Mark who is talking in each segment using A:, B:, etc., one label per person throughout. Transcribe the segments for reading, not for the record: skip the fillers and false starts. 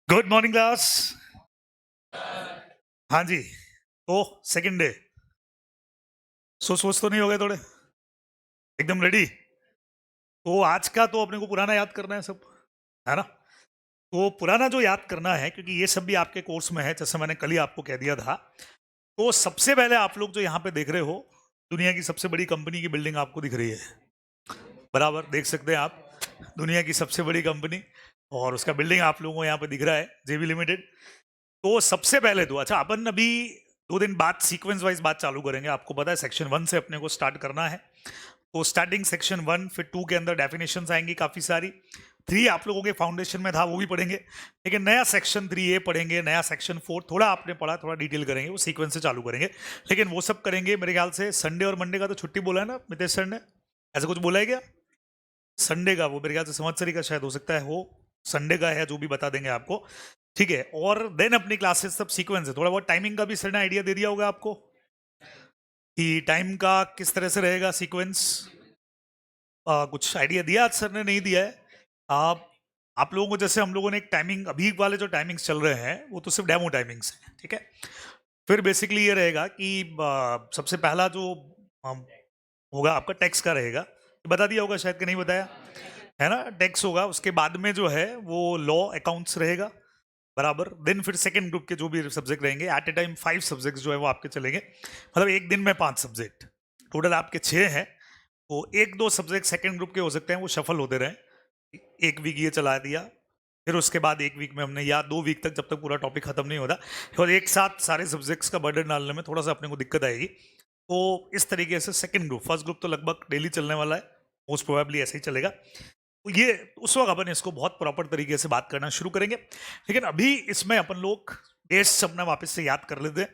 A: Good morning class. हाँ जी। तो second day सोच तो नहीं हो गए थोड़े? एकदम रेडी? तो आज का तो अपने को पुराना याद करना है सब, है ना? तो पुराना जो याद करना है, क्योंकि ये सब भी आपके कोर्स में है, जैसे मैंने कल ही आपको कह दिया था। तो सबसे पहले आप लोग जो यहाँ पे देख रहे हो, दुनिया की सबसे बड़ी कंपनी की बिल्डिंग आपको दिख रही है, बराबर देख सकते हैं आप। दुनिया की सबसे बड़ी कंपनी, और उसका बिल्डिंग आप लोगों को यहाँ पे दिख रहा है, जेबी लिमिटेड। तो सबसे पहले तो अच्छा, अपन अभी 2 दिन बाद सीक्वेंस वाइज बात चालू करेंगे। आपको पता है सेक्शन 1 से अपने को स्टार्ट करना है। तो स्टार्टिंग सेक्शन 1, फिर 2 के अंदर डेफिनेशंस आएंगी काफ़ी सारी। 3 आप लोगों के फाउंडेशन में था, वो भी पढ़ेंगे। लेकिन नया सेक्शन 3A पढ़ेंगे, नया सेक्शन 4 थोड़ा आपने पढ़ा, थोड़ा डिटेल करेंगे, वो सीक्वेंस से चालू करेंगे। लेकिन वो सब करेंगे मेरे ख्याल से संडे और मंडे का तो छुट्टी बोला है ना मितेश सर ने, ऐसा कुछ बोला है क्या? संडे का वो मेरे ख्याल से संवत्सरी का शायद हो सकता है, वो संडे का है, जो भी बता देंगे आपको। ठीक है, और देन अपनी क्लासेस सब सीक्वेंस है। थोड़ा बहुत टाइमिंग का भी सर ने आइडिया दे दिया होगा आपको कि टाइम का किस तरह से रहेगा सीक्वेंस। कुछ आइडिया दिया आज सर ने? नहीं दिया है। आप लोगों को जैसे हम लोगों ने एक टाइमिंग, अभी वाले जो टाइमिंग्स चल रहे हैं वो तो सिर्फ डेमो टाइमिंग्स हैं, ठीक है। फिर बेसिकली ये रहेगा कि सबसे पहला जो होगा आपका टैक्स का रहेगा, बता दिया होगा शायद कि नहीं बताया, है ना? टैक्स होगा, उसके बाद में जो है वो लॉ अकाउंट्स रहेगा, बराबर। देन फिर सेकंड ग्रुप के जो भी सब्जेक्ट रहेंगे, एट ए टाइम 5 सब्जेक्ट जो है वो आपके चलेंगे, मतलब एक दिन में 5 सब्जेक्ट, टोटल आपके 6 हैं। तो एक दो सब्जेक्ट सेकंड ग्रुप के हो सकते हैं, वो शफल होते रहे। एक वीक ये चला दिया, फिर उसके बाद एक वीक में हमने, या 2 वीक तक, जब तक पूरा टॉपिक खत्म नहीं होता, और एक साथ सारे सब्जेक्ट्स का बर्डन डालने में थोड़ा सा अपने को दिक्कत आएगी। तो इस तरीके से सेकंड ग्रुप, फर्स्ट ग्रुप तो लगभग डेली चलने वाला है, मोस्ट प्रोबेबली ऐसे ही चलेगा। तो ये उस वक्त अपन इसको बहुत प्रॉपर तरीके से बात करना शुरू करेंगे। लेकिन अभी इसमें अपन लोग बेस अपना वापस से याद कर लेते हैं।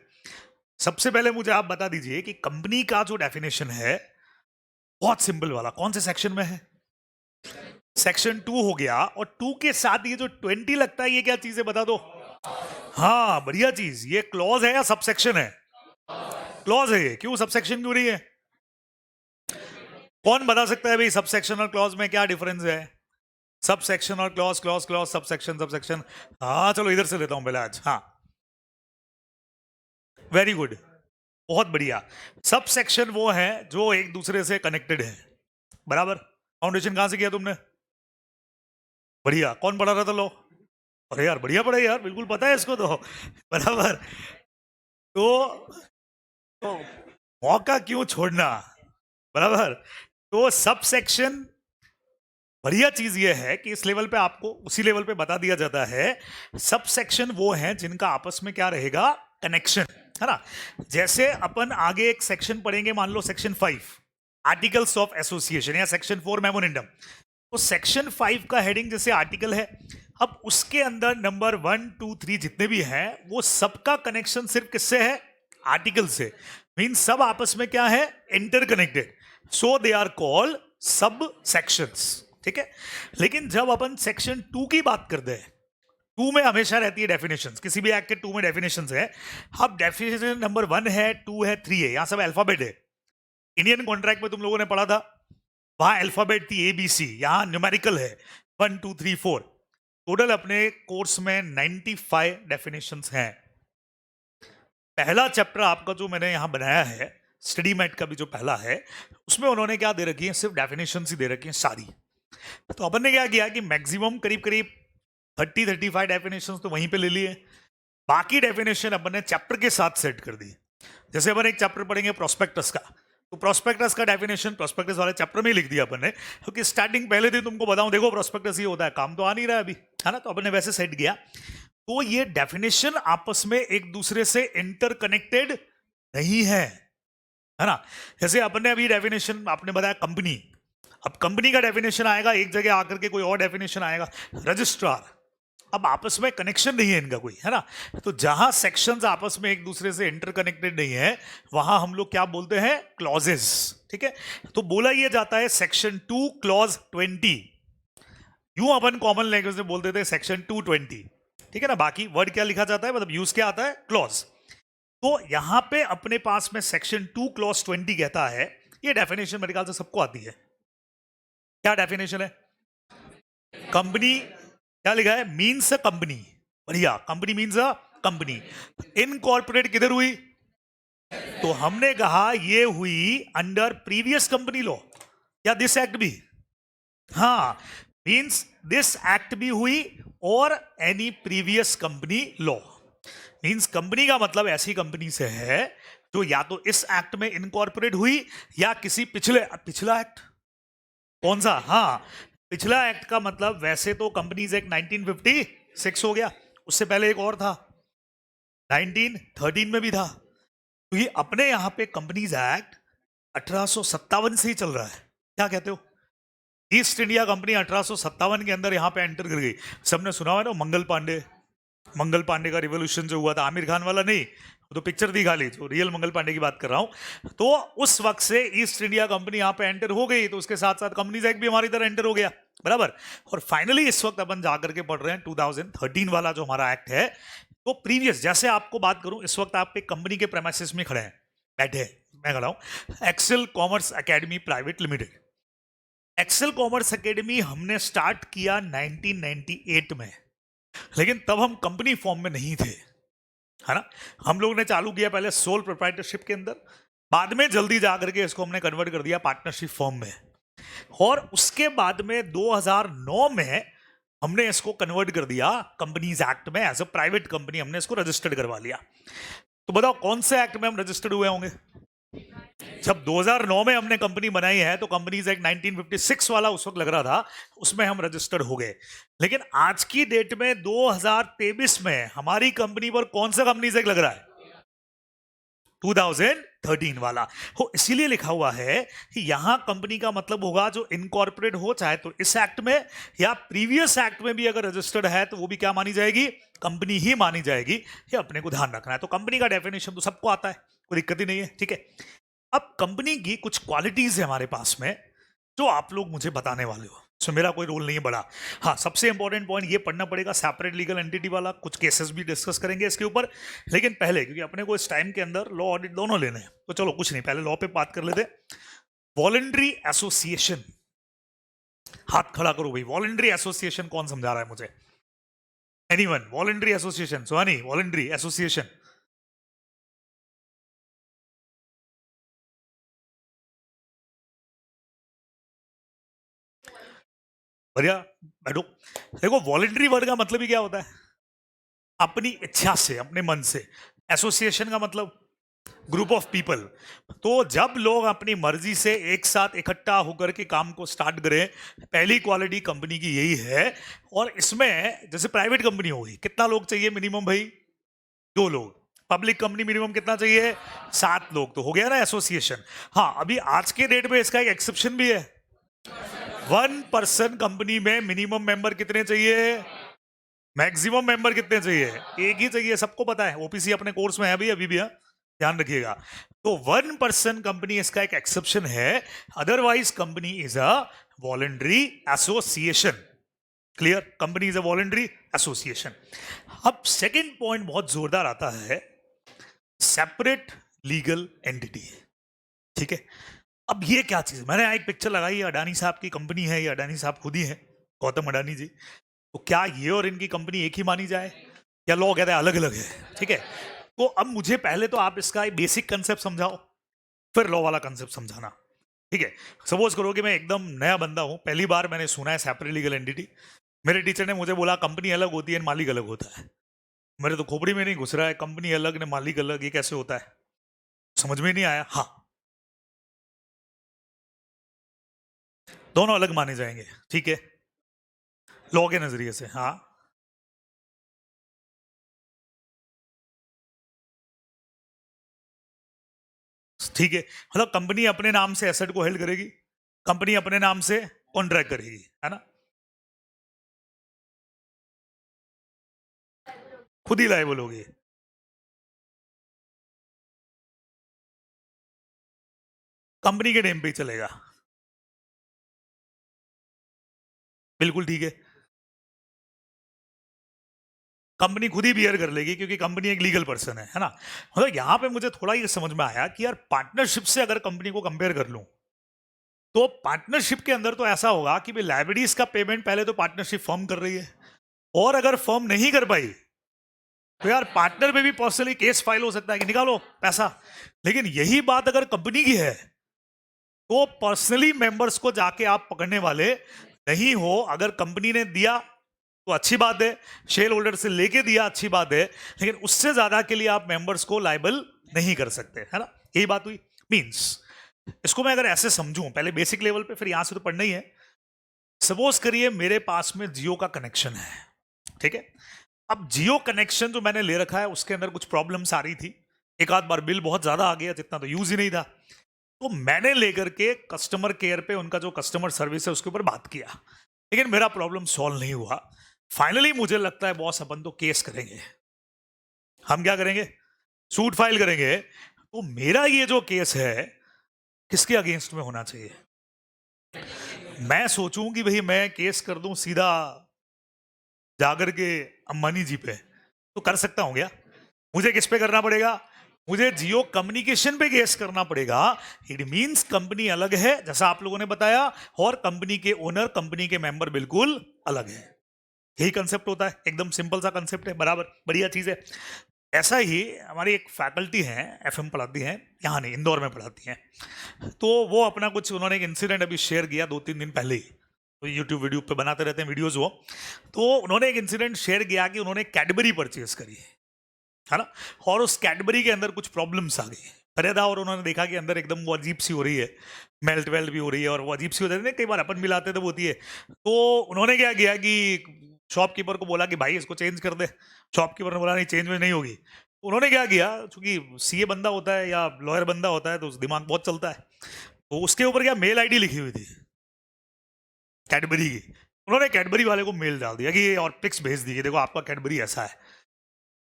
A: सबसे पहले मुझे आप बता दीजिए कि कंपनी का जो डेफिनेशन है, बहुत सिंपल वाला, कौन से सेक्शन में है? सेक्शन 2 हो गया। और 2 के साथ ये जो 20 लगता है, ये क्या चीज है बता दो? हाँ, बढ़िया चीज। ये क्लॉज है या सबसेक्शन है? क्लॉज है। ये क्यों सबसेक्शन क्यों नहीं है? कौन बता सकता है भाई सबसेक्शन और क्लॉज में क्या डिफरेंस है? सब सेक्शन और clause, clause clause, sub section sub section. हाँ चलो इधर से लेता हूं पहले आज। हाँ, वेरी गुड, बहुत बढ़िया। सब सेक्शन वो है जो एक दूसरे से कनेक्टेड है, बराबर। फाउंडेशन कहां से किया तुमने? बढ़िया। कौन पढ़ा रहा था लो? अरे यार बढ़िया पढ़ा यार, बिल्कुल पता है इसको तो, बराबर। तो, तो मौका क्यों छोड़ना, बराबर। तो सब सेक्शन, बढ़िया चीज ये है कि इस लेवल पे आपको उसी लेवल पे बता दिया जाता है। सब सेक्शन वो हैं जिनका आपस में क्या रहेगा? कनेक्शन, है ना? जैसे अपन आगे एक सेक्शन पढ़ेंगे, मान लो सेक्शन 5 आर्टिकल्स ऑफ एसोसिएशन, या सेक्शन 4 मेमोरेंडम। तो सेक्शन 5 का हेडिंग जैसे आर्टिकल है, अब उसके अंदर नंबर 1 2 3 जितने भी हैं, वो सबका कनेक्शन सिर्फ किससे है? आर्टिकल से। मीन सब आपस में क्या है? Interconnected, so they are called subsections, ठीक है। लेकिन जब अपन सेक्शन 2 की बात करते हैं, 2 में हमेशा रहती है डेफिनेशंस, किसी भी एक्ट के 2 में डेफिनेशंस है। अब डेफिनेशन नंबर 1 है, 2 है, 3 है, यहां सब अल्फाबेट है। इंडियन कॉन्ट्रैक्ट में तुम लोगों ने पढ़ा था, वहां अल्फाबेट थी ABC, यहां न्यूमेरिकल है 1 2 3 4। टोटल अपने कोर्स में 95 डेफिनेशंस हैं। पहला चैप्टर आपका जो मैंने यहां बनाया है, स्टडी मैट का भी जो पहला है, उसमें उन्होंने क्या दे रखी है? सिर्फ डेफिनेशंस ही दे रखी हैं सारी। तो अपन ने क्या किया कि मैक्सिमम करीब करीब 30-35 डेफिनेशन तो वहीं पे ले लिए। बाकी डेफिनेशन अपन ने चैप्टर के साथ सेट कर दी। जैसे अपन एक चैप्टर पढ़ेंगे प्रोस्पेक्टस का, तो प्रोस्पेक्टस का डेफिनेशन प्रोस्पेक्टस वाले चैप्टर में ही लिख दिया अपन ने, क्योंकि स्टार्टिंग पहले दिन तुमको बताऊं, देखो प्रोस्पेक्टस ये होता है, काम तो आ नहीं रहा है अभी, है ना? तो अपन ने वैसे सेट किया। तो ये डेफिनेशन आपस में एक दूसरे से इंटरकनेक्टेड नहीं है ना? जैसे अपन ने अभी डेफिनेशन आपने बताया कंपनी, अब कंपनी का डेफिनेशन आएगा, एक जगह आकर के कोई और डेफिनेशन आएगा, रजिस्ट्रार। अब आपस में कनेक्शन नहीं है इनका कोई, है ना? तो जहां सेक्शंस आपस में एक दूसरे से इंटरकनेक्टेड नहीं है, वहां हम लोग क्या बोलते हैं? क्लॉजेस, ठीक है। तो बोला यह जाता है सेक्शन 2 क्लॉज 20, यूं अपन कॉमन लैंग्वेज में बोल देते हैं सेक्शन 220, ठीक है ना? बाकी वर्ड क्या लिखा जाता है, मतलब यूज क्या आता है? क्लॉज। तो यहां पे अपने पास में सेक्शन 2 क्लॉज 20 कहता है, ये डेफिनेशन मेरे ख्याल से सबको आती है। क्या डेफिनेशन है? कंपनी क्या लिखा है? मीन्स अ कंपनी, बढ़िया, company means a company. Incorporate किधर हुई? तो हमने कहा ये हुई अंडर प्रीवियस कंपनी लॉ, या दिस एक्ट भी? हाँ, मीन्स दिस एक्ट भी हुई और any previous company law. Means company का मतलब ऐसी कंपनी से है जो या तो इस एक्ट में इनकॉर्पोरेट हुई या किसी पिछला एक्ट। कौन सा? हाँ, पिछला एक्ट का मतलब वैसे तो कंपनीज एक्ट 1956 हो गया, उससे पहले एक और था 1913 में भी था। तो ये अपने यहां पे कंपनीज एक्ट 1857 से ही चल रहा है। क्या कहते हो? ईस्ट इंडिया कंपनी 1857 के अंदर यहां पे एंटर कर गई। सबने सुना हुआ ना मंगल पांडे का रिवोल्यूशन जो हुआ था, आमिर खान वाला नहीं, वो तो पिक्चर दिखा ली, जो रियल मंगल पांडे की बात कर रहा हूं। तो उस वक्त से ईस्ट इंडिया कंपनी यहां पे एंटर हो गई, तो उसके साथ साथ कंपनीज एक्ट भी हमारी तरह एंटर हो गया, बराबर। और फाइनली इस वक्त अपन जाकर के पढ़ रहे हैं 2013 वाला जो हमारा एक्ट है। तो प्रीवियस, जैसे आपको बात करूं, इस वक्त आप एक कंपनी के प्रेमाइसिस में खड़े हैं, बैठे हैं, मैं खड़ा हूं, Excel commerce academy private limited. Excel commerce academy हमने स्टार्ट किया 1998 में, लेकिन तब हम कंपनी फॉर्म में नहीं थे, है ना। हम लोग ने चालू किया पहले सोल प्रोप्राइटरशिप के अंदर, बाद में जल्दी जाकर के इसको हमने कन्वर्ट कर दिया पार्टनरशिप फॉर्म में, और उसके बाद में 2009 में हमने इसको कन्वर्ट कर दिया कंपनीज एक्ट में, एज अ प्राइवेट कंपनी हमने इसको रजिस्टर्ड करवा लिया। तो बताओ कौन से एक्ट में हम रजिस्टर्ड हुए होंगे? जब 2009 में हमने कंपनी बनाई है तो कंपनीज एक्ट 1956 वाला उस वक्त लग रहा था, उसमें हम रजिस्टर्ड हो गए। लेकिन आज की डेट में 2023 में हमारी कंपनी पर कौन सा कंपनीज एक्ट लग रहा है? 2013 वाला हो, इसीलिए लिखा हुआ है कि यहां कंपनी का मतलब होगा जो इनकॉर्पोरेट हो, चाहे तो इस एक्ट में या प्रीवियस एक्ट में भी अगर रजिस्टर्ड है तो वो भी क्या मानी जाएगी? कंपनी ही मानी जाएगी। ये अपने को ध्यान रखना है। तो कंपनी का डेफिनेशन तो सबको आता है, कोई दिक्कत ही नहीं है, ठीक है। अब कंपनी की कुछ क्वालिटीज है हमारे पास में जो आप लोग मुझे बताने वाले हो, सो मेरा कोई रोल नहीं है बड़ा। हाँ, सबसे इंपॉर्टेंट पॉइंट ये पढ़ना पड़ेगा, सेपरेट लीगल एंटिटी वाला, कुछ केसेस भी डिस्कस करेंगे इसके ऊपर। लेकिन पहले, क्योंकि अपने को इस टाइम के अंदर लॉ ऑडिट दोनों लेने हैं, तो चलो कुछ नहीं, पहले लॉ पे बात कर लेते। वॉलंटरी एसोसिएशन, हाथ खड़ा करो भाई। वॉलंटरी एसोसिएशन कौन समझा रहा है मुझे? एनीवन? वॉलंटरी एसोसिएशन, सुहानी, वॉलंटरी एसोसिएशन। बढ़िया, बैठो। देखो, वॉलंटरी वर्ड का मतलब ही क्या होता है? अपनी इच्छा से, अपने मन से। एसोसिएशन का मतलब ग्रुप ऑफ पीपल। तो जब लोग अपनी मर्जी से एक साथ इकट्ठा होकर के काम को स्टार्ट करें, पहली क्वालिटी कंपनी की यही है। और इसमें जैसे प्राइवेट कंपनी होगी, कितना लोग चाहिए मिनिमम भाई? 2 लोग। पब्लिक कंपनी मिनिमम कितना चाहिए? 7 लोग। तो हो गया ना एसोसिएशन। हाँ, अभी आज के डेट में इसका एक एक्सेप्शन भी है। 1 पर्सन कंपनी में मिनिमम मेंबर कितने चाहिए? मैक्सिमम मेंबर कितने चाहिए? एक ही चाहिए, सबको पता है, ओपीसी अपने कोर्स में है भी, अभी भी है, ध्यान रखिएगा। तो 1 पर्सन कंपनी इसका एक एक्सेप्शन है, otherwise company is a voluntary association. Clear? Company is a voluntary association. अब सेकंड पॉइंट बहुत जोरदार आता है, सेपरेट लीगल एंटिटी। ठीक है, अब ये क्या चीज, मैंने एक पिक्चर लगाई है, अडानी साहब की कंपनी है, ये अडानी साहब खुद ही है, गौतम अडानी जी। तो क्या ये और इनकी कंपनी एक ही मानी जाए, या लॉ कहता है अलग अलग है? ठीक है, तो अब मुझे पहले तो आप इसका एक बेसिक कंसेप्ट समझाओ, फिर लॉ वाला कंसेप्ट समझाना। ठीक है, सपोज करो कि मैं एकदम नया बंदा हूं, पहली बार मैंने सुना है सेपरेट लीगल एंटिटी। मेरे टीचर ने मुझे बोला कंपनी अलग होती है, मालिक अलग होता है। मेरे तो खोपड़ी में नहीं घुस रहा है, कंपनी अलग ने मालिक अलग, ये कैसे होता है? समझ में नहीं आया। हाँ, दोनों अलग माने जाएंगे, ठीक है, लॉ के नजरिए से। हाँ, ठीक है, मतलब कंपनी अपने नाम से एसेट को हेल्ड करेगी, कंपनी अपने नाम से कॉन्ट्रैक्ट करेगी, है ना, खुद ही लायबल होगी। कंपनी के नेम पे ही चलेगा, बिल्कुल ठीक है। कंपनी खुद ही बियर कर लेगी, क्योंकि कंपनी एक लीगल पर्सन है ना। मतलब यहां पे मुझे थोड़ा ये समझ में आया कि यार पार्टनरशिप से अगर कंपनी को कंपेयर कर लूं, तो पार्टनरशिप के अंदर तो ऐसा होगा कि भाई लाइबिलिटीज का पेमेंट पहले तो पार्टनरशिप फर्म कर रही है, और अगर फर्म नहीं कर पाई तो यार पार्टनर पे भी पर्सनली केस फाइल हो सकता है कि निकालो पैसा, लेकिन यही बात अगर कंपनी की है तो पर्सनली मेंबर्स को जाके आप पकड़ने वाले नहीं हो। अगर कंपनी ने दिया तो अच्छी बात है, शेयर होल्डर से लेके दिया अच्छी बात है, लेकिन उससे ज्यादा के लिए आप मेंबर्स को लायबल नहीं कर सकते, है ना। यही बात हुई। मींस इसको मैं अगर ऐसे समझूं पहले बेसिक लेवल पे, फिर यहां से तो पढ़ना ही है। सपोज करिए मेरे पास में जियो का कनेक्शन है, ठीक है। अब जियो कनेक्शन जो मैंने ले रखा है उसके अंदर कुछ प्रॉब्लम्स आ रही थी, एक आध बार बिल बहुत ज्यादा आ गया, जितना तो यूज ही नहीं था। तो मैंने लेकर के कस्टमर केयर पे, उनका जो कस्टमर सर्विस है उसके ऊपर बात किया, लेकिन मेरा प्रॉब्लम सॉल्व नहीं हुआ। फाइनली मुझे लगता है बॉस अपन तो केस करेंगे। हम क्या करेंगे? सूट फाइल करेंगे। तो मेरा ये जो केस है किसके अगेंस्ट में होना चाहिए? मैं सोचूं कि भाई मैं केस कर दूं सीधा जाकर के अंबानी जी पे, तो कर सकता हूं क्या? मुझे किस पे करना पड़ेगा? मुझे जियो कम्युनिकेशन पे केस करना पड़ेगा। इट मींस कंपनी अलग है जैसा आप लोगों ने बताया, और कंपनी के ओनर, कंपनी के मेंबर बिल्कुल अलग है। यही कंसेप्ट होता है, एकदम सिंपल सा कंसेप्ट है, बराबर, बढ़िया चीज है। ऐसा ही हमारी एक फैकल्टी है, एफएम पढ़ाती हैं, यहाँ नहीं इंदौर में पढ़ाती हैं। तो वो अपना कुछ, उन्होंने एक इंसिडेंट अभी शेयर किया 2-3 दिन पहले ही, तो यूट्यूब वीडियो पे बनाते रहते हैं वीडियोज वो। तो उन्होंने एक इंसिडेंट शेयर किया कि उन्होंने कैडबरी परचेज करी है ना, और उस कैडबरी के अंदर कुछ प्रॉब्लम्स आ गई, अरे था, और उन्होंने देखा कि अंदर एकदम वो अजीब सी हो रही है, मेल्ट वेल्ट भी हो रही है, और वो अजीब सी हो जाती है, कई बार अपन मिलाते तो वो होती है। तो उन्होंने क्या किया कि शॉपकीपर को बोला कि भाई इसको चेंज कर दे। शॉपकीपर ने बोला नहीं, चेंज में नहीं होगी। उन्होंने क्या किया, चूंकि सीए बंदा होता है या लॉयर बंदा होता है तो दिमाग बहुत चलता है, तो उसके ऊपर क्या मेल आईडी लिखी हुई थी कैडबरी की। उन्होंने कैडबरी वाले को मेल डाल दिया कि और पिक्स भेज दी कि देखो आपका कैडबरी ऐसा है।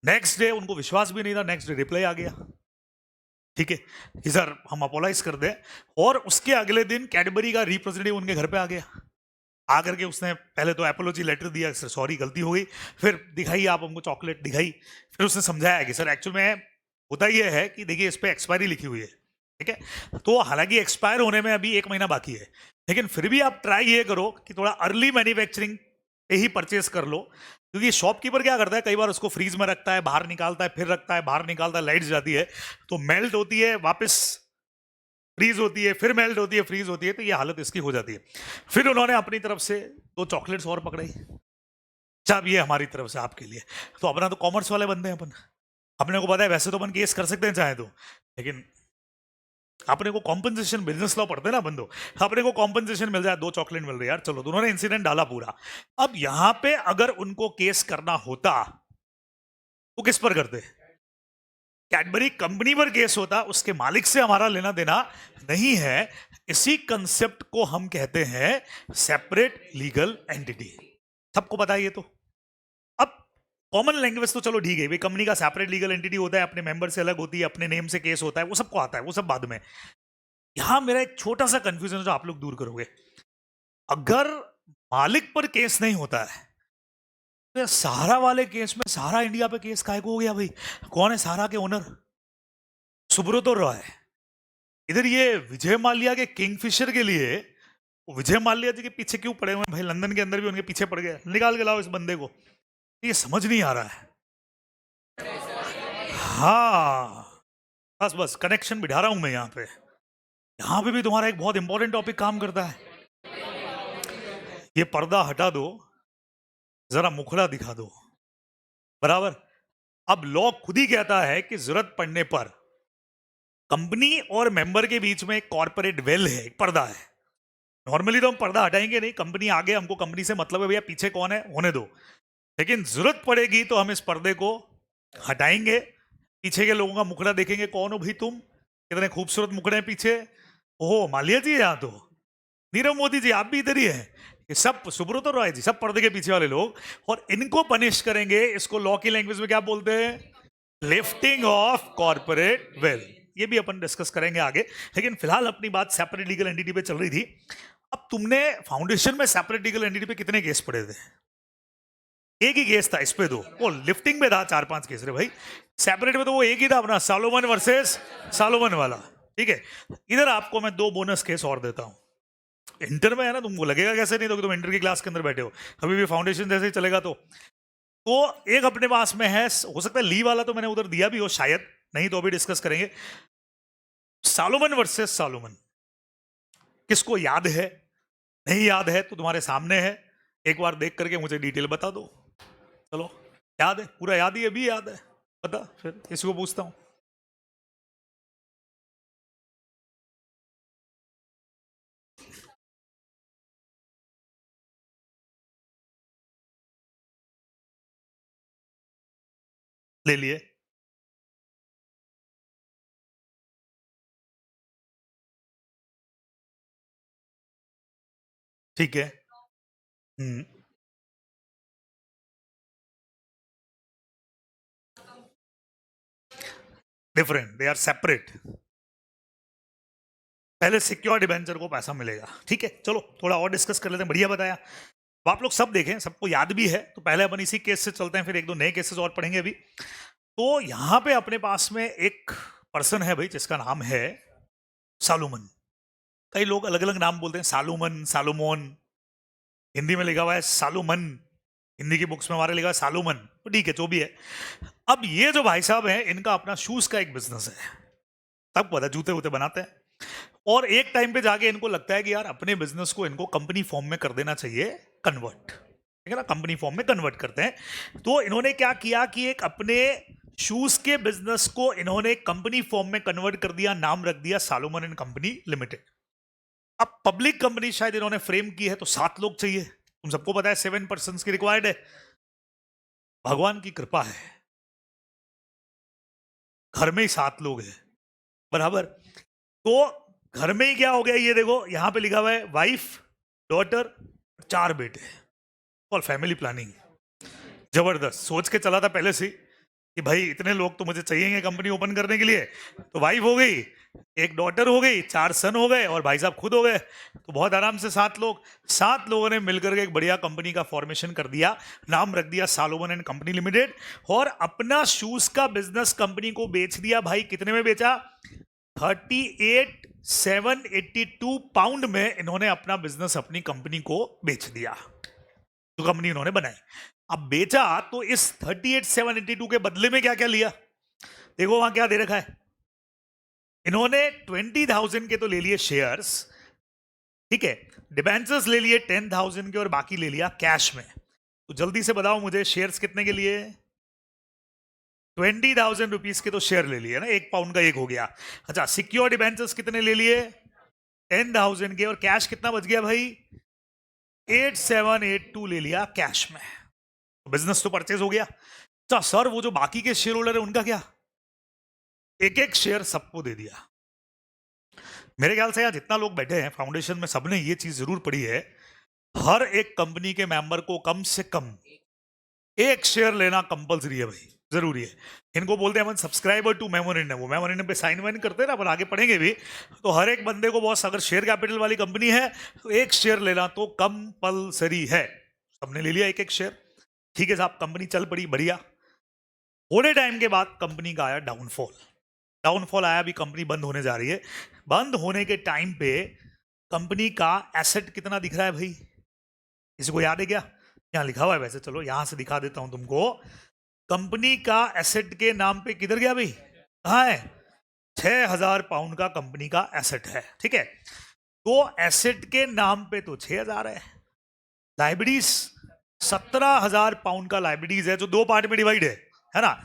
A: नेक्स्ट डे उनको विश्वास भी नहीं था, नेक्स्ट डे रिप्लाई आ गया, ठीक है कि सर हम अपोलाइज कर दें। और उसके अगले दिन कैडबरी का रिप्रेजेंटेटिव उनके घर पे आ गया। आकर के उसने पहले तो एपोलॉजी लेटर दिया, सर सॉरी गलती हो गई, फिर दिखाई आप हमको चॉकलेट दिखाई, फिर उसने समझाया कि सर एक्चुअल में होता यह है कि देखिए इस पर एक्सपायरी लिखी हुई है, ठीक है। तो हालांकि एक्सपायर होने में अभी 1 महीना बाकी है, लेकिन फिर भी आप ट्राई ये करो कि थोड़ा अर्ली मैन्युफैक्चरिंग पे ही परचेस कर लो। क्योंकि शॉपकीपर क्या करता है, कई बार उसको फ्रीज में रखता है, बाहर निकालता है, फिर रखता है, बाहर निकालता है, लाइट जाती है तो मेल्ट होती है, वापस फ्रीज होती है, फिर मेल्ट होती है, फ्रीज होती है, तो ये हालत इसकी हो जाती है। फिर उन्होंने अपनी तरफ से 2 चॉकलेट्स और पकड़ाई, चाब ये हमारी तरफ से आपके लिए। तो अपना तो कॉमर्स वाले बंदे हैं अपन, अपने को पता है वैसे तो अपन केस कर सकते हैं चाहे तो, लेकिन अपने को कॉम्पनसेशन, बिजनेस लॉ पढ़ते हैं ना बंदो, अपने को कॉम्पनसेशन मिल जाए, 2 चॉकलेट मिल रही है यार, चलो। तो उन्होंने इंसिडेंट डाला पूरा। अब यहां पे अगर उनको केस करना होता तो किस पर करते? कैडबरी कंपनी पर केस होता, उसके मालिक से हमारा लेना देना नहीं है। इसी कंसेप्ट को हम कहते हैं सेपरेट लीगल एंटिटी। सबको पता है ये तो। अब कॉमन लैंग्वेज तो चलो ठीक है भाई, कंपनी का सेपरेट लीगल एंटिटी होता है, अपने मेंबर से अलग होती है, अपने नेम से केस होता है, वो सबको आता है, वो सब बाद में। यहां मेरा एक छोटा सा कंफ्यूजन है जो आप लोग दूर करोगे। अगर मालिक पर केस नहीं होता है तो सहारा वाले केस में सहारा इंडिया पे केस काहे को हो गया भाई? कौन है सहारा के ओनर? सुब्रत रॉय। इधर ये विजय माल्या के किंगफिशर के लिए विजय माल्या जी के पीछे क्यों पड़े हुए हैं भाई? लंदन के अंदर भी उनके पीछे पड़ गए, निकाल के लाओ इस बंदे को। ये समझ नहीं आ रहा है। हाँ बस बस कनेक्शन बिठा रहा हूं मैं यहाँ पे भी तुम्हारा एक बहुत इंपॉर्टेंट टॉपिक काम करता है। ये पर्दा हटा दो, जरा मुखड़ा दिखा दो, बराबर। अब लॉ खुद ही कहता है कि जरूरत पड़ने पर कंपनी और मेंबर के बीच में एक कॉर्पोरेट वेल है, एक पर्दा है। नॉर्मली तो हम पर्दा हटाएंगे नहीं, कंपनी आगे, हमको कंपनी से मतलब है भैया, पीछे कौन है होने दो। लेकिन जरूरत पड़ेगी तो हम इस पर्दे को हटाएंगे, पीछे के लोगों का मुखड़ा देखेंगे, कौन हो भाई तुम, कितने खूबसूरत मुखड़े हैं पीछे। ओहो मालिया जी यहाँ तो, नीरव मोदी जी आप भी इधर ही हैं, ये सब सुब्रत रॉय जी, सब पर्दे के पीछे वाले लोग, और इनको पनिश करेंगे। इसको लॉ की लैंग्वेज में क्या बोलते हैं? Lifting of corporate veil. ये भी अपन डिस्कस करेंगे आगे, लेकिन फिलहाल अपनी बात सेपरेट लीगल एंटिटी पे चल रही थी। अब तुमने फाउंडेशन में सेपरेट लीगल एंटिटी पे कितने केस पढ़े थे? एक ही केस था इस पे, 2। वो लिफ्टिंग में था 4-5 केस रे भाई, सेपरेट में तो वो एक ही था अपना, सालोमन वर्सेस सालोमन वाला, ठीक है। इधर आपको मैं 2 बोनस केस और देता हूं। इंटर में है ना, तुमको लगेगा कैसे नहीं, तो तुम इंटर की क्लास के अंदर बैठे हो, अभी भी फाउंडेशन जैसे ही चलेगा तो तो एक अपने पास में है, हो सकता है ली वाला तो मैंने उधर दिया भी हो शायद, नहीं तो अभी डिस्कस करेंगे। सालोमन वर्सेस सालोमन, किसको याद है? नहीं याद है तो तुम्हारे सामने है, एक बार देख करके मुझे डिटेल बता दो। चलो, याद है? पूरा याद ही अभी याद है? पता, फिर किसी को पूछता हूं। ले लिए? ठीक है। Hmm. Different, they are separate. पहले सिक्योर डिबेंचर को पैसा मिलेगा, ठीक है। चलो थोड़ा और डिस्कस कर लेते हैं, बढ़िया बताया। अब आप लोग सब देखें, सबको याद भी है, तो पहले अपन इसी केस से चलते हैं, फिर एक दो नए केसेस और पढ़ेंगे अभी। तो यहां पे अपने पास में एक पर्सन है भाई, जिसका नाम है सालोमन। कई लोग अलग अलग नाम बोलते हैं, सालोमन, सालोमोन। हिंदी में लिखा हुआ है सालोमन, हिंदी की बुक्स में हमारे लिखा है सालोमन, तो ठीक है जो भी है। अब ये जो भाई साहब हैं, इनका अपना शूज का एक बिजनेस है, तब पता, जूते वूते बनाते हैं। और एक टाइम पे जाके इनको लगता है कि यार अपने बिजनेस को इनको कंपनी फॉर्म में कर देना चाहिए कन्वर्ट, ठीक है ना, कंपनी फॉर्म में कन्वर्ट करते हैं। तो इन्होंने क्या किया कि एक अपने शूज के बिजनेस को इन्होंने कंपनी फॉर्म में कन्वर्ट कर दिया, नाम रख दिया सालोमन एंड कंपनी लिमिटेड। अब पब्लिक कंपनी शायद इन्होंने फ्रेम की है, तो 7 लोग चाहिए, तुम सबको पता है 7 पर्सन की रिक्वायर्ड है। भगवान की कृपा है, घर में ही 7 लोग हैं, बराबर। तो घर में ही क्या हो गया, ये देखो यहां पे लिखा हुआ है वाइफ, डॉटर, 4 बेटे, और फैमिली प्लानिंग। जबरदस्त, सोच के चला था पहले से कि भाई इतने लोग तो मुझे चाहिए कंपनी ओपन करने के लिए। तो वाइफ हो गई, एक डॉटर हो गई, 4 सन हो गए, और भाई साहब खुद हो गए, तो बहुत आराम से 7 लोग। 7 लोगों ने मिलकर के एक बढ़िया कंपनी का फॉर्मेशन कर दिया, नाम रख दिया सालोमन एंड कंपनी लिमिटेड, और अपना शूज का बिजनेस कंपनी को बेच दिया। भाई कितने में बेचा? 38,782 पाउंड में इन्होंने अपना बिजनेस, अपनी कंपनी को बेच दिया, जो कंपनी इन्होंने बनाई। अब बेचा तो इस 38,782 के बदले में क्या क्या लिया, देखो वहां क्या दे रखा है। इन्होंने 20,000 के तो ले लिए शेयर्स, ठीक है, डिबेंचर्स ले लिए 10,000 के, और बाकी ले लिया कैश में। तो जल्दी से बताओ मुझे, शेयर्स कितने के लिए? 20,000 रुपीज के तो शेयर ले लिए ना, 1 पाउंड का 1 हो गया। अच्छा, सिक्योर डिबेंचर्स कितने ले लिए? 10,000 के, और कैश कितना बच गया भाई? 8,782 ले लिया कैश में। बिजनेस तो परचेज हो गया। अच्छा सर, वो जो बाकी के शेयर होल्डर है उनका क्या? एक एक शेयर सबको दे दिया। मेरे ख्याल से यार जितना लोग बैठे हैं फाउंडेशन में, सबने ये चीज जरूर पढ़ी है, हर एक कंपनी के मेंबर को कम से कम एक शेयर लेना कंपलसरी है भाई, जरूरी है। इनको बोलते हैं अपन सब्सक्राइबर टू मेमोरेंडम, वो मेमोरेंडम पे साइन वाइन करते हैं ना, अपन आगे पढ़ेंगे भी। तो हर एक बंदे को, बॉस अगर शेयर कैपिटल वाली कंपनी है तो एक शेयर लेना तो कंपलसरी है। सबने ले लिया एक एक शेयर, ठीक है साहब, कंपनी चल पड़ी बढ़िया। थोड़े टाइम के बाद कंपनी का आया डाउनफॉल। डाउनफॉल आया, अभी कंपनी बंद होने जा रही है। बंद होने के टाइम पे कंपनी का एसेट कितना दिख रहा है भाई, किसी को याद है क्या? यहां लिखा हुआ है वैसे, चलो यहां से दिखा देता हूं तुमको। कंपनी का एसेट के नाम पे किधर गया भाई, कहां है? 6,000 पाउंड का कंपनी का एसेट है, ठीक है। तो एसेट के नाम पे तो 6,000 है। लाइबिलिटीज 17,000 पाउंड का लाइबिलिटीज है, जो 2 पार्ट में डिवाइड है ना।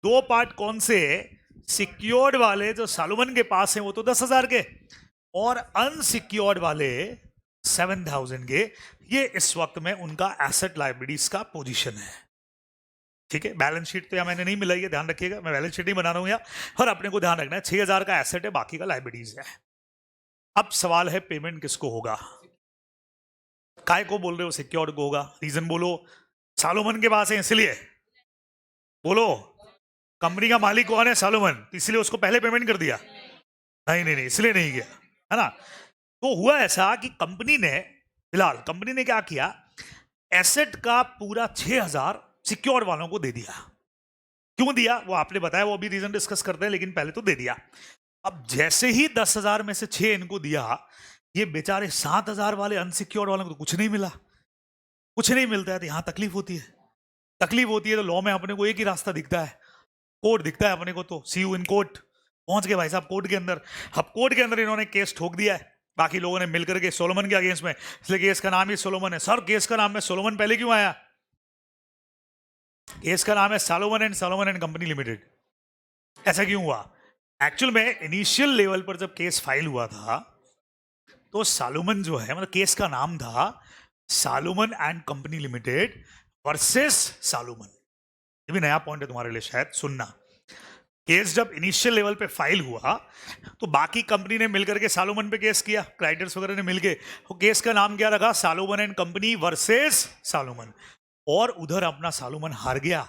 A: 2 पार्ट कौन से? सिक्योर्ड वाले जो सालोमन के पास हैं वो तो 10,000 के, और अनसिक्योर्ड वाले 7,000 के। ये इस वक्त में उनका एसेट लाइबिलिटीज का पोजीशन है, ठीक है। बैलेंस शीट तो यहाँ मैंने नहीं मिलाई है, ध्यान रखिएगा, मैं बैलेंस शीट नहीं बना रहा हूँ यहाँ, और अपने को ध्यान रखना है 6,000 का एसेट है, बाकी का लाइबिलिटीज है। अब सवाल है पेमेंट किसको होगा? काय को बोल रहे हो सिक्योर्ड को होगा? रीजन बोलो। सालोमन के पास है इसलिए बोलो। कंपनी का मालिक कौन है? सालोमन, इसलिए उसको पहले पेमेंट कर दिया? नहीं नहीं नहीं, इसलिए नहीं किया, है ना। तो हुआ ऐसा कि कंपनी ने, फिलहाल कंपनी ने क्या किया, एसेट का पूरा 6,000 सिक्योर वालों को दे दिया। क्यों दिया वो आपने बताया, वो अभी रीजन डिस्कस करते हैं, लेकिन पहले तो दे दिया। अब जैसे ही 10,000 में से 6 इनको दिया, ये बेचारे 7,000 वाले अनसिक्योर्ड वालों को तो कुछ नहीं मिला। कुछ नहीं मिलता है तो यहां तकलीफ होती है। तकलीफ होती है तो लॉ में अपने को एक ही रास्ता दिखता है, कोर्ट दिखता है अपने को, तो सी यू इन कोर्ट। पहुंच गए भाई साहब कोर्ट के अंदर। अब कोर्ट के अंदर इन्होंने केस ठोक दिया है बाकी लोगों ने मिलकर के सोलोमन के अगेंस्ट में, इसलिए केस का नाम ही सोलोमन है। सर केस का नाम में सोलोमन पहले क्यों आया? केस का नाम है सोलोमन एंड कंपनी लिमिटेड। ऐसा क्यों हुआ? एक्चुअल में इनिशियल लेवल पर जब केस फाइल हुआ था तो सालोमन जो है, मतलब केस का नाम था Salomon and company limited versus Salomon. ये भी नया पॉइंट है तुम्हारे लिए, शायद सुनना। केस जब इनिशियल लेवल पे फाइल हुआ तो बाकी कंपनी ने मिलकर के सालोमन पे केस किया, क्राइटर्स वगैरह ने मिलके, तो केस का नाम क्या रखा? Salomon and company versus Salomon. और उधर अपना सालोमन हार गया,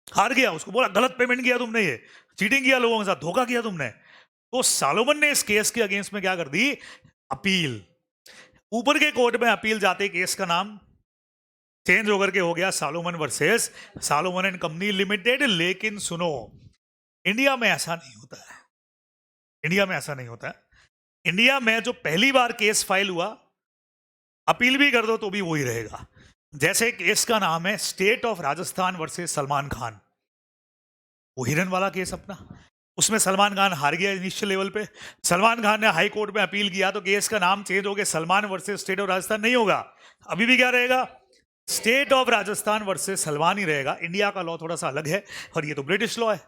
A: हार गया। उसको बोला गलत पेमेंट किया तुमने, ये चीटिंग किया, लोगों के साथ धोखा किया तुमने। तो सालोमन ने इस केस के अगेंस्ट में क्या कर दी? अपील। ऊपर के कोर्ट में अपील जाते केस का नाम चेंज होकर के हो गया Salomon versus Salomon and company limited. लेकिन सुनो, इंडिया में ऐसा नहीं होता है, इंडिया में ऐसा नहीं होता है। इंडिया में जो पहली बार केस फाइल हुआ, अपील भी कर दो तो भी वही रहेगा। जैसे केस का नाम है state of Rajasthan versus Salman Khan, वो हिरन वाला केस अपना, उसमें सलमान खान हार गया इनिशियल लेवल पे। सलमान खान ने हाई कोर्ट में अपील किया तो केस का नाम चेंज हो गया, Salman versus state of Rajasthan नहीं होगा, अभी भी क्या रहेगा? State of Rajasthan versus Salman ही रहेगा। इंडिया का लॉ थोड़ा सा अलग है और ये तो ब्रिटिश लॉ है,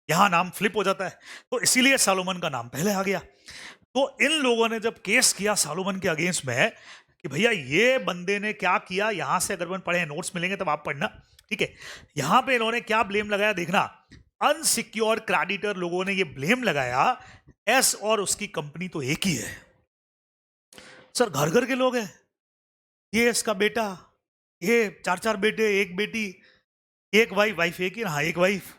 A: यहां नाम फ्लिप हो जाता है, तो इसीलिए सालोमन का नाम पहले आ गया। तो इन लोगों ने जब केस किया सालोमन के अगेंस्ट में कि भैया ये बंदे ने क्या किया, यहां से अगर पढ़े, नोट्स मिलेंगे तब आप पढ़ना, ठीक है। यहां पे इन्होंने क्या ब्लेम लगाया देखना, अनसिक्योर्ड क्रेडिटर लोगों ने ये ब्लेम लगाया, एस और उसकी कंपनी तो एक ही है। सर घर घर के लोग हैं, ये इसका बेटा, ये चार चार बेटे, एक बेटी, एक वाइफ एक ही, हाँ एक वाइफ,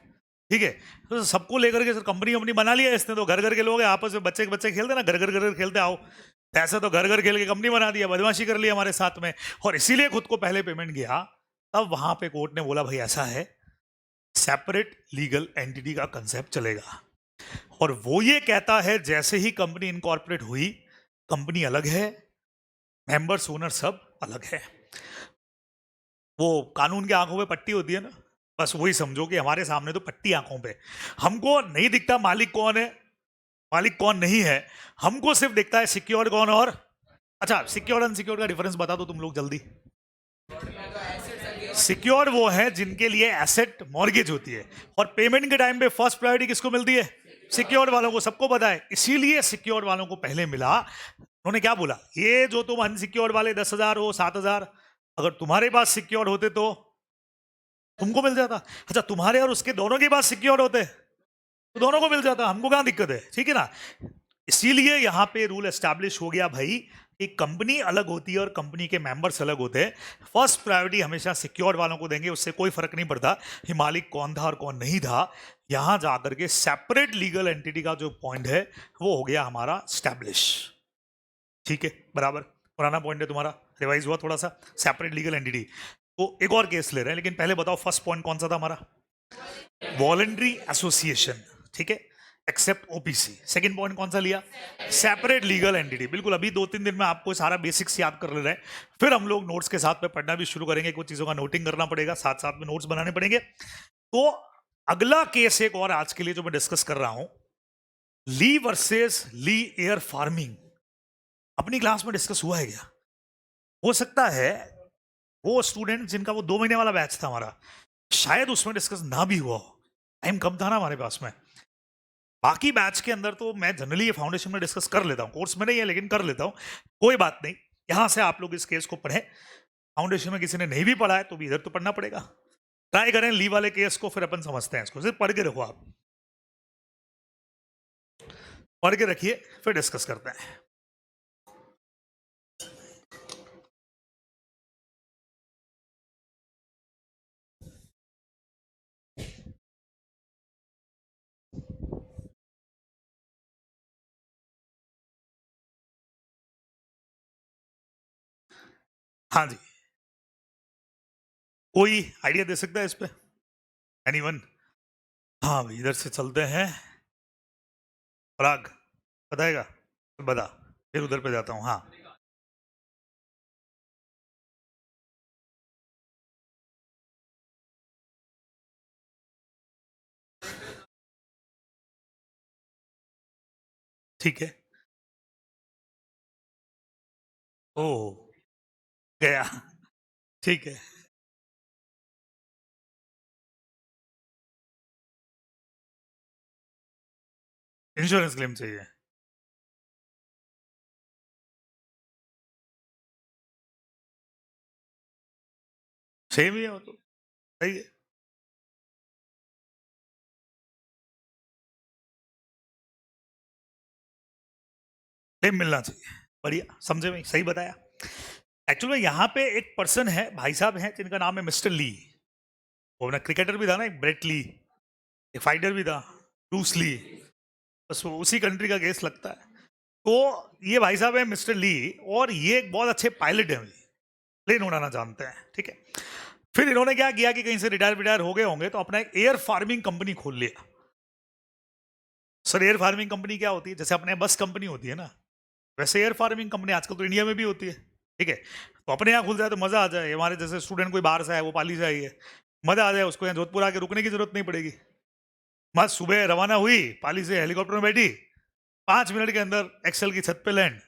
A: ठीक है। तो सबको लेकर के सर कंपनी बना लिया इसने, तो घर घर के लोग हैं, आपस में बच्चे बच्चे खेलते ना, घर घर खेलते आओ, ऐसा तो घर घर खेल के कंपनी बना दिया, बदमाशी कर लिया हमारे साथ में, और इसीलिए खुद को पहले पेमेंट किया। तब वहां पे कोर्ट ने बोला भाई ऐसा है, सेपरेट लीगल एंटिटी का कंसेप्ट चलेगा। और वो ये कहता है जैसे ही कंपनी इनकॉर्पोरेट हुई, कंपनी अलग है, मेंबर्स ओनर सब अलग है। वो कानून के आंखों पे पट्टी होती है ना, बस वही समझो कि हमारे सामने तो पट्टी आंखों पे, हमको नहीं दिखता मालिक कौन है, मालिक कौन नहीं है, हमको सिर्फ दिखता है सिक्योर्ड कौन। और अच्छा, सिक्योर्ड अनसिक्योर्ड का डिफरेंस बता दो तुम लोग जल्दी। सिक्योर्ड वो है जिनके लिए एसेट मॉर्गेज होती है, और पेमेंट के टाइम पे फर्स्ट प्रायोरिटी किसको मिलती है? सिक्योर्ड वालों को, सबको पता है, इसीलिए सिक्योर्ड वालों को पहले मिला। उन्होंने क्या बोला, ये जो तुम अनसिक्योर्ड वाले 10,000 हो 7,000, अगर तुम्हारे पास सिक्योर्ड होते तो तुमको मिल जाता। अच्छा, तुम्हारे और उसके दोनों के पास सिक्योर्ड होते तो दोनों को मिल जाता, हमको कहां दिक्कत है, ठीक है ना। इसीलिए यहां पे रूल एस्टैब्लिश हो गया भाई कि कंपनी अलग होती है और कंपनी के मेंबर्स अलग होते हैं, फर्स्ट प्रायोरिटी हमेशा सिक्योर्ड वालों को देंगे, उससे कोई फर्क नहीं पड़ता कि मालिक कौन था और कौन नहीं था। यहां जाकर के सेपरेट लीगल एंटिटी का जो पॉइंट है वो हो गया हमारा स्टैब्लिश, ठीक है, बराबर। पुराना पॉइंट है तुम्हारा, रिवाइज हुआ थोड़ा सा, सेपरेट लीगल एंटिटी। तो एक और केस ले रहे हैं, लेकिन पहले बताओ फर्स्ट पॉइंट कौन सा था हमारा? वॉलंटरी एसोसिएशन, ठीक है, एक्सेप्ट ओपीसी। सेकंड पॉइंट कौन सा लिया? Separate legal entity. बिल्कुल, अभी 2-3 दिन में आपको सारा बेसिक्स याद कर ले रहे हैं, फिर हम लोग नोट्स के साथ में पढ़ना भी शुरू करेंगे, कुछ चीजों का नोटिंग करना पड़ेगा, साथ साथ में नोट्स बनाने पड़ेंगे। तो अगला केस एक और आज के लिए जो मैं डिस्कस कर रहा हूं, ली वर्सेस ली एयर फार्मिंग। अपनी क्लास में डिस्कस हुआ है क्या? हो सकता है वो स्टूडेंट जिनका वो 2 महीने वाला बैच था हमारा, शायद उसमें डिस्कस ना भी हुआ हो, टाइम कम था ना हमारे पास में। बाकी बैच के अंदर तो मैं जनरली ये फाउंडेशन में डिस्कस कर लेता हूँ, कोर्स में नहीं है लेकिन कर लेता हूँ, कोई बात नहीं। यहां से आप लोग इस केस को पढ़ें, फाउंडेशन में किसी ने नहीं भी पढ़ा है तो भी इधर तो पढ़ना पड़ेगा। ट्राई करें ली वाले केस को, फिर अपन समझते हैं इसको, सिर्फ पढ़ के रखो, आप पढ़ के रखिए, फिर डिस्कस करते हैं। हाँ जी, कोई आइडिया दे सकता है इस पे? एनीवन? हाँ भाई, इधर से चलते हैं, पराग बताएगा, बता, फिर उधर पे जाता हूँ। हाँ, ठीक है। ओ, गया। ठीक है। इंश्योरेंस क्लेम चाहिए। सेम ही है वो तो, सही है। क्लेम मिलना चाहिए। बढ़िया, समझे भाई, सही बताया। एक्चुअली में यहाँ पे एक पर्सन है, भाई साहब हैं, जिनका नाम है मिस्टर ली। वो ना क्रिकेटर भी था ना, एक ब्रेट ली, एक फाइटर भी था, ब्रूस ली। बस वो उसी कंट्री का केस लगता है। तो ये भाई साहब है मिस्टर ली, और ये एक बहुत अच्छे पायलट हैं, प्लेन उड़ाना जानते हैं, ठीक है। फिर इन्होंने क्या किया कि कहीं से रिटायर विटायर हो गए होंगे, तो अपना एक एयर फार्मिंग कंपनी खोल लिया। सर, एयर फार्मिंग कंपनी क्या होती है? जैसे अपने यहाँ बस कंपनी होती है ना, वैसे एयर फार्मिंग कंपनी आजकल तो इंडिया में भी होती है, ठीक है। तो अपने यहाँ खुल जाए तो मजा आ जाए। हमारे जैसे स्टूडेंट कोई बाहर से आए, वो पाली से आई है, मजा आ जाए, उसको यहाँ जोधपुर आके रुकने की जरूरत नहीं पड़ेगी। मस्त सुबह रवाना हुई, पाली से हेलीकॉप्टर में बैठी, 5 मिनट के अंदर एक्सेल की छत पे लैंड,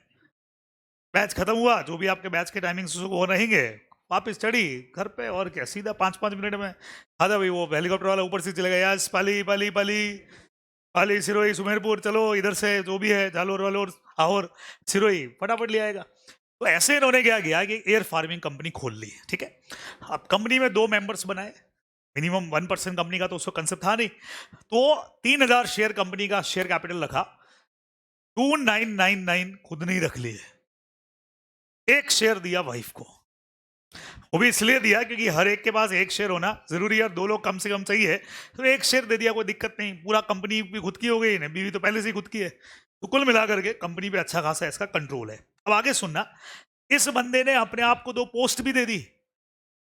A: बैच खत्म हुआ, जो भी आपके बैच के टाइमिंग वो रहेंगे, वापस चढ़ी घर पे, और क्या, सीधा 5-5 मिनट में। हाँ भाई, वो हेलीकॉप्टर वाला ऊपर से चलेगा, यस पाली पाली पाली पाली, सिरोही, सुमेरपुर, चलो इधर से जो भी है, जालोर वालोर, आहोर, सिरोही, फटाफट ले आएगा। तो ऐसे इन्होंने क्या किया कि एयर फार्मिंग कंपनी खोल ली, ठीक है। अब कंपनी में 2 मेंबर्स बनाए, मिनिमम 1% कंपनी का तो उसको कंसेप्ट था नहीं। तो 3,000 शेयर कंपनी का शेयर कैपिटल रखा, 2999 खुद नहीं रख लिए, एक शेयर दिया वाइफ को। वो भी इसलिए दिया क्योंकि हर एक के पास एक शेयर होना जरूरी है, 2 लोग कम से कम चाहिए, तो एक शेयर दे दिया, कोई दिक्कत नहीं, पूरा कंपनी भी खुद की हो गई ना, बीवी तो पहले से ही खुद की है। तो कुल मिला करके कंपनी पे अच्छा खासा इसका कंट्रोल है। अब आगे सुनना, इस बंदे ने अपने आप को 2 पोस्ट भी दे दी।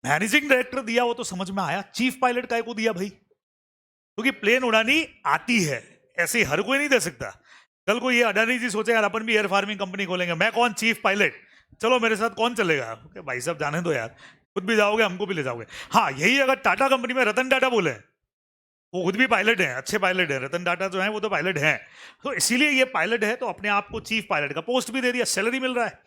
A: मैनेजिंग डायरेक्टर दिया, वो तो समझ में आया, चीफ पायलट काय को दिया भाई? क्योंकि प्लेन उड़ानी आती है, ऐसे ही हर कोई नहीं दे सकता। कल को ये अडानी जी सोचे यार अपन भी एयर फार्मिंग कंपनी खोलेंगे, मैं कौन चीफ पायलट, चलो मेरे साथ कौन चलेगा? भाई साहब जाने दो यार, खुद भी जाओगे हमको भी ले जाओगे। हाँ, यही अगर टाटा कंपनी में रतन टाटा बोले, वो खुद भी पायलट हैं, अच्छे पायलट हैं, रतन टाटा जो है वो तो पायलट हैं, तो इसीलिए ये पायलट है, तो अपने आप को चीफ पायलट का पोस्ट भी दे दिया, सैलरी मिल रहा है।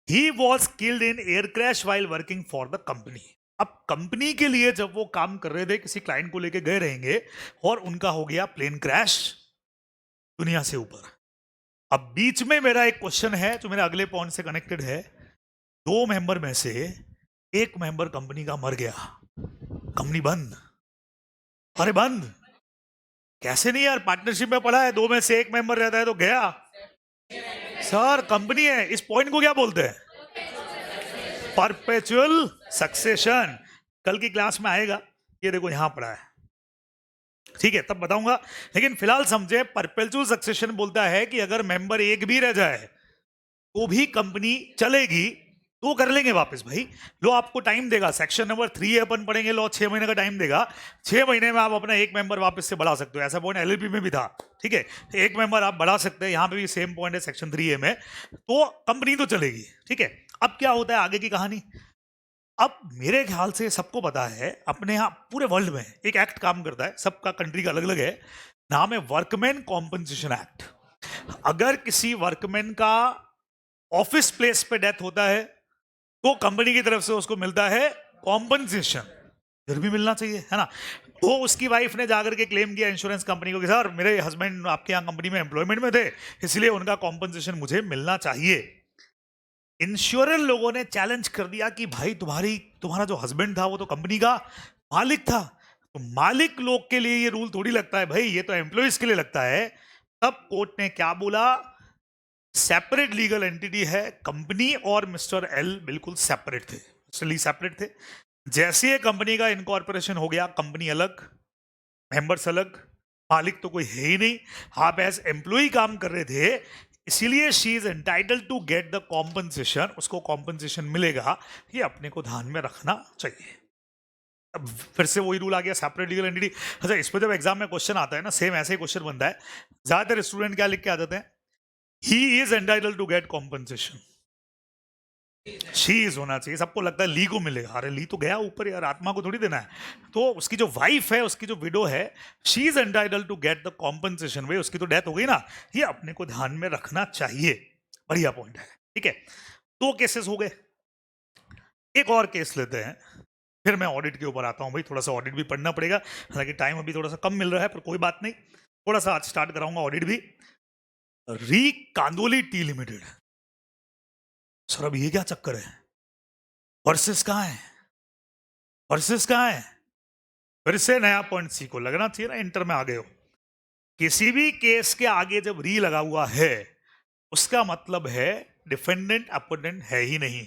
A: He was killed in air crash while working for the company. अब कंपनी के लिए जब वो काम कर रहे थे, किसी क्लाइंट को लेके गए रहेंगे, और उनका हो गया प्लेन क्रैश दुनिया से ऊपर। अब बीच में मेरा एक क्वेश्चन है जो मेरे अगले पॉइंट से कनेक्टेड है। 2 मेंबर में से एक मेंबर कंपनी का मर गया, कंपनी बंद। अरे बंद कैसे? नहीं यार, पार्टनरशिप में पड़ा है, 2 में से 1 मेंबर रहता है तो गया। सर कंपनी है, इस पॉइंट को क्या बोलते हैं? Perpetual succession. कल की क्लास में आएगा, ये देखो यहां पड़ा है, ठीक है, तब बताऊंगा। लेकिन फिलहाल समझे, परपेचुअल सक्सेशन बोलता है कि अगर मेंबर एक भी रह जाए तो भी कंपनी चलेगी, तो कर लेंगे वापस भाई। लो आपको टाइम देगा, सेक्शन नंबर 3 अपन पढ़ेंगे, लो 6 महीने का टाइम देगा, 6 महीने में आप अपना एक मेंबर वापस से बढ़ा सकते हो। ऐसा पॉइंट एलएलपी में भी था, ठीक है, एक मेंबर आप बढ़ा सकते हैं, यहां पे भी सेम पॉइंट है सेक्शन 3A में, तो कंपनी तो चलेगी, ठीक है। अब क्या होता है आगे की कहानी? अब मेरे ख्याल से सबको पता है, अपने यहाँ पूरे वर्ल्ड में एक एक्ट काम करता है, सबका कंट्री का अलग अलग है, नाम है वर्कमैन कॉम्पनसेशन एक्ट। अगर किसी वर्कमैन का ऑफिस प्लेस पे डेथ होता है, तो कंपनी की तरफ से उसको मिलता है कॉम्पनसेशन, फिर भी मिलना चाहिए, है ना। तो उसकी वाइफ ने जाकर के क्लेम किया इंश्योरेंस कंपनी को कि सर मेरे हस्बैंड आपके यहाँ कंपनी में एम्प्लॉयमेंट में थे, इसलिए उनका कॉम्पनसेशन मुझे मिलना चाहिए। इंश्योरर लोगों ने चैलेंज कर दिया कि भाई तुम्हारा जो हस्बैंड था वो तो कंपनी का मालिक था, तो मालिक लोग के लिए ये रूल थोड़ी लगता है भाई, ये तो एम्प्लॉइज के लिए लगता है। तब कोर्ट ने क्या बोला? सेपरेट लीगल एंटिटी है कंपनी, और मिस्टर एल बिल्कुल सेपरेट थे, मिस्टर ली सेपरेट थे। जैसे ही कंपनी का इनकॉर्पोरेशन हो गया, कंपनी अलग, मेंबर्स अलग, मालिक तो कोई है ही नहीं, आप एज एम्प्लॉय काम कर रहे थे, इसीलिए she is entitled to get the compensation, उसको कॉम्पनसेशन मिलेगा, ये अपने को ध्यान में रखना चाहिए। अब फिर से वही रूल आ गया, सेपरेट लीगल एंटिटी। अच्छा, इस पर जब एग्जाम में क्वेश्चन आता है ना, सेम ऐसे ही क्वेश्चन बनता है, ज्यादातर स्टूडेंट क्या लिख के आ जाते हैं? He is entitled to get compensation. शीज होना चाहिए। सबको लगता है ली को मिलेगा, अरे ली तो गया ऊपर यार, आत्मा को थोड़ी देना है। तो उसकी जो वाइफ है, उसकी जो विडो है, she is entitle to get the compensation. भाई उसकी तो डेथ हो गई ना, ये अपने को ध्यान में रखना चाहिए। बढ़िया पॉइंट है, ठीक है। दो केसेस हो गए, एक और केस लेते हैं, फिर मैं ऑडिट के ऊपर आता हूँ। भाई थोड़ा सा ऑडिट भी पढ़ना पड़ेगा, हालांकि टाइम अभी थोड़ा सा कम मिल रहा है, पर कोई बात नहीं, थोड़ा सा आज स्टार्ट कराऊंगा ऑडिट भी। री कांदोली टी लिमिटेड, सर अब ये क्या चक्कर है? वर्सेस कहाँ है? वर्सेस कहाँ है? फिर से नया पॉइंट सीखो, लगना चाहिए ना इंटर में आ गए हो। किसी भी केस के आगे जब री लगा हुआ है, उसका मतलब है डिफेंडेंट अपोनेंट है ही नहीं,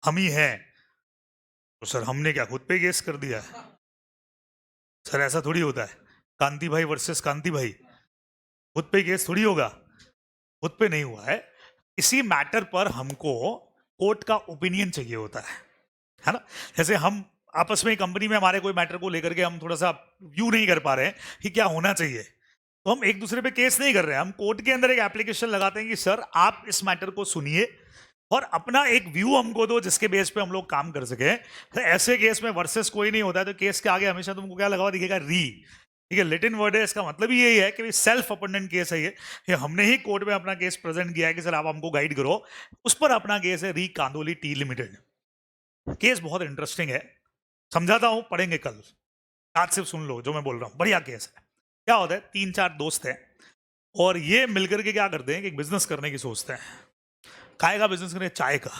A: हम ही हैं। तो सर हमने क्या खुद पे केस कर दिया है? सर ऐसा थोड़ी होता है। कांति भाई वर्सेस कांति भाई, खुद पे केस थोड़ी होगा, खुद पे नहीं हुआ है। इसी मैटर पर हमको कोर्ट का ओपिनियन चाहिए होता है ना। जैसे हम आपस में कंपनी में हमारे कोई मैटर को लेकर के हम थोड़ा सा व्यू नहीं कर पा रहे हैं कि क्या होना चाहिए, तो हम एक दूसरे पे केस नहीं कर रहे हैं, हम कोर्ट के अंदर एक एप्लीकेशन लगाते हैं कि सर आप इस मैटर को सुनिए और अपना एक व्यू हमको दो जिसके बेस पे हम लोग काम कर सके। तो ऐसे केस में वर्सेस कोई नहीं होता है, तो केस के आगे हमेशा तुमको क्या लगा हुआ दिखेगा? री। ठीक है, लिटिन वर्ड है, इसका मतलब ही यही है कि सेल्फ अपोनेंट केस है ये हमने ही कोर्ट में अपना केस प्रेजेंट किया है कि सर आप हमको गाइड करो, उस पर अपना केस है री कांदोली टी लिमिटेड। केस बहुत इंटरेस्टिंग है, समझाता हूं, पढ़ेंगे कल, आज सिर्फ सुन लो जो मैं बोल रहा हूं, बढ़िया केस है। क्या होता है, तीन चार दोस्त हैं और ये मिलकर के क्या करते हैं कि एक बिजनेस करने की सोचते हैं। काय का बिजनेस करें? चाय का।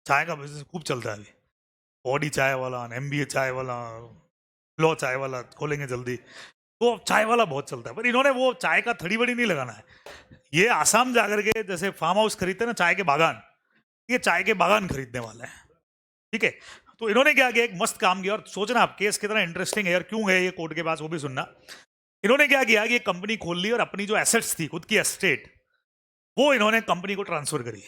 A: चाय का बिजनेस खूब चलता है अभी, बॉडी चाय वाला, एमबीए चाय वाला, लॉ चाय वाला खोलेंगे जल्दी। तो चाय वाला बहुत चलता है, पर इन्होंने वो चाय का थड़ी बड़ी नहीं लगाना है। ये आसाम जाकर के जैसे फार्म हाउस खरीदते हैं ना चाय के बागान, ये चाय के बागान खरीदने वाले हैं, ठीक है। तो इन्होंने क्या किया, एक मस्त काम किया, और सोचना आप केस कितना इंटरेस्टिंग है यार, क्यों गए ये कोर्ट के पास वो भी सुनना। इन्होंने क्या किया कि एक कंपनी खोल ली और अपनी जो एसेट्स थी, खुद की एस्टेट, वो इन्होंने कंपनी को ट्रांसफर करी।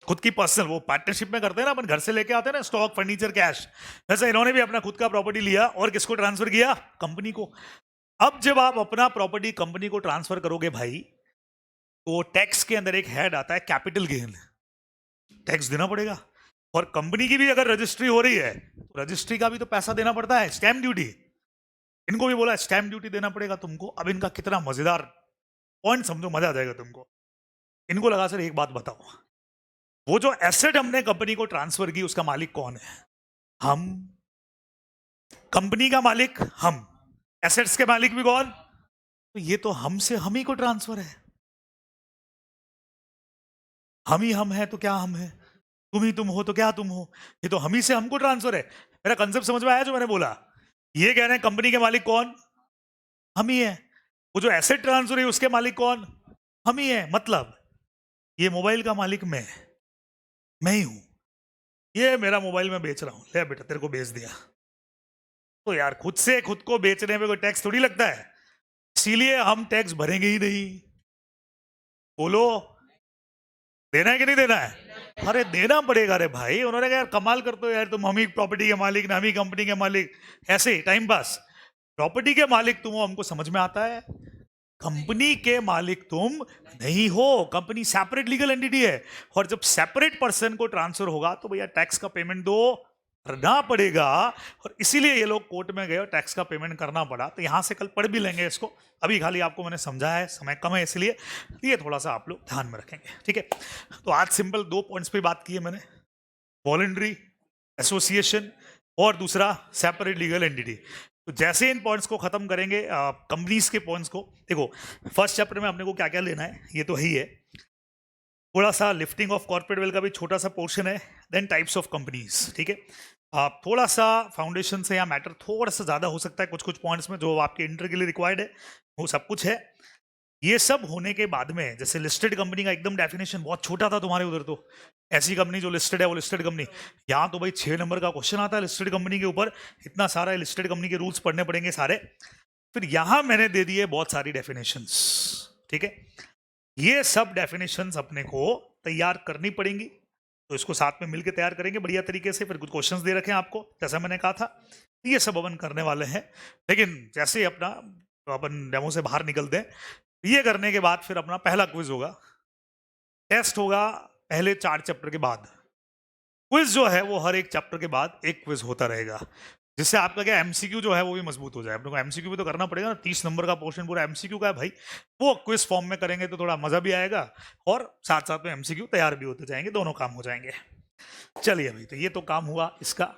A: खुद की पर्सनल, वो पार्टनरशिप में करते हैं ना अपन, घर से लेके आते हैं ना स्टॉक, फर्नीचर, कैश, वैसे इन्होंने भी अपना खुद का प्रॉपर्टी लिया और किसको ट्रांसफर किया? कंपनी को। अब जब आप अपना प्रॉपर्टी कंपनी को ट्रांसफर करोगे भाई, तो टैक्स के अंदर एक हेड आता है कैपिटल गेन, टैक्स देना पड़ेगा। और कंपनी की भी अगर रजिस्ट्री हो रही है तो रजिस्ट्री का भी तो पैसा देना पड़ता है, स्टैम्प ड्यूटी। इनको भी बोला स्टैम्प ड्यूटी देना पड़ेगा तुमको। अब इनका कितना मजेदार पॉइंट, समझो मजा आ जाएगा तुमको। इनको लगा सर एक बात बताओ, वो जो एसेट हमने कंपनी को ट्रांसफर की उसका मालिक कौन है? हम। कंपनी का मालिक हम, एसेट्स के मालिक भी कौन? तो ये तो हमसे हम ही को ट्रांसफर है। हम ही हम है तो क्या हम है, तुम ही तुम हो तो क्या तुम हो, ये तो हम ही से हमको ट्रांसफर है। मेरा कंसेप्ट समझ में आया जो मैंने बोला? ये कह रहे हैं कंपनी के मालिक कौन? हम ही है। वो जो एसेट ट्रांसफर है उसके मालिक कौन? हम ही है। मतलब ये मोबाइल का मालिक मैं ही हूं। ये मेरा मोबाइल मैं बेच रहा हूं, ले बेटा तेरे को बेच दिया। तो यार खुद से खुद को बेचने में कोई टैक्स थोड़ी लगता है, इसीलिए हम टैक्स भरेंगे ही नहीं। बोलो, देना है कि नहीं देना है? अरे देना पड़ेगा रे भाई। उन्होंने कहा यार कमाल करते हो यार तुम, हम ही प्रॉपर्टी के मालिक ना, हम ही कंपनी के मालिक, ऐसे ही टाइम पास। प्रॉपर्टी के मालिक तुम हो, हमको समझ में आता है। कंपनी के मालिक तुम नहीं हो, कंपनी सेपरेट लीगल एंटिटी है, और जब सेपरेट पर्सन को ट्रांसफर होगा तो भैया टैक्स का पेमेंट दो करना पड़ेगा। और इसीलिए ये लोग कोर्ट में गए और टैक्स का पेमेंट करना पड़ा। तो यहां से कल पढ़ भी लेंगे इसको, अभी खाली आपको मैंने समझाया है, समय कम है इसलिए ये थोड़ा सा आप लोग ध्यान में रखेंगे, ठीक है। तो आज सिंपल दो पॉइंट्स पे बात की है मैंने, वॉलंटरी एसोसिएशन और दूसरा सेपरेट लीगल एंटिटी। तो जैसे इन पॉइंट्स को खत्म करेंगे, कंपनीज के पॉइंट्स को देखो, फर्स्ट चैप्टर में अपने को क्या क्या लेना है ये तो ही है, थोड़ा सा लिफ्टिंग ऑफ कॉर्पोरेट वेल्थ का भी छोटा सा पोर्शन है, देन टाइप्स ऑफ कंपनीज, ठीक है। थोड़ा सा फाउंडेशन से या मैटर थोड़ा सा ज़्यादा हो सकता है कुछ कुछ पॉइंट्स में जो आपके इंटर के लिए रिक्वायर्ड है, वो सब कुछ है। ये सब होने के बाद में जैसे लिस्टेड कंपनी का एकदम डेफिनेशन बहुत छोटा था तुम्हारे उधर, तो ऐसी कंपनी जो लिस्टेड है वो लिस्टेड कंपनी, यहाँ तो भाई 6 नंबर का क्वेश्चन आता है लिस्टेड कंपनी के ऊपर, इतना सारा लिस्टेड कंपनी के रूल्स पढ़ने पड़ेंगे सारे। फिर यहाँ मैंने दे दिए बहुत सारी डेफिनेशंस, ठीक है। ये सब डेफिनेशंस अपने को तैयार करनी पड़ेंगी, तो इसको साथ में मिलकर तैयार करेंगे बढ़िया तरीके से। फिर कुछ क्वेश्चंस दे रखे हैं आपको जैसा मैंने कहा था, ये सब अपन करने वाले हैं। लेकिन जैसे ही अपना अपन डेमो से बाहर निकलते हैं, ये करने के बाद फिर अपना पहला क्विज होगा, टेस्ट होगा पहले 4 चैप्टर के बाद क्विज जो है वो हर एक चैप्टर के बाद एक क्विज होता रहेगा, जिससे आपका क्या एमसीक्यू जो है वो भी मजबूत हो जाए। अपने को एमसीक्यू भी तो करना पड़ेगा ना, 30 नंबर का पोर्शन पूरा एमसीक्यू का है भाई, वो क्विज फॉर्म में करेंगे तो थोड़ा मजा भी आएगा और साथ साथ में एमसीक्यू तैयार भी होते जाएंगे, दोनों काम हो जाएंगे। चलिए भाई, तो ये तो काम हुआ इसका।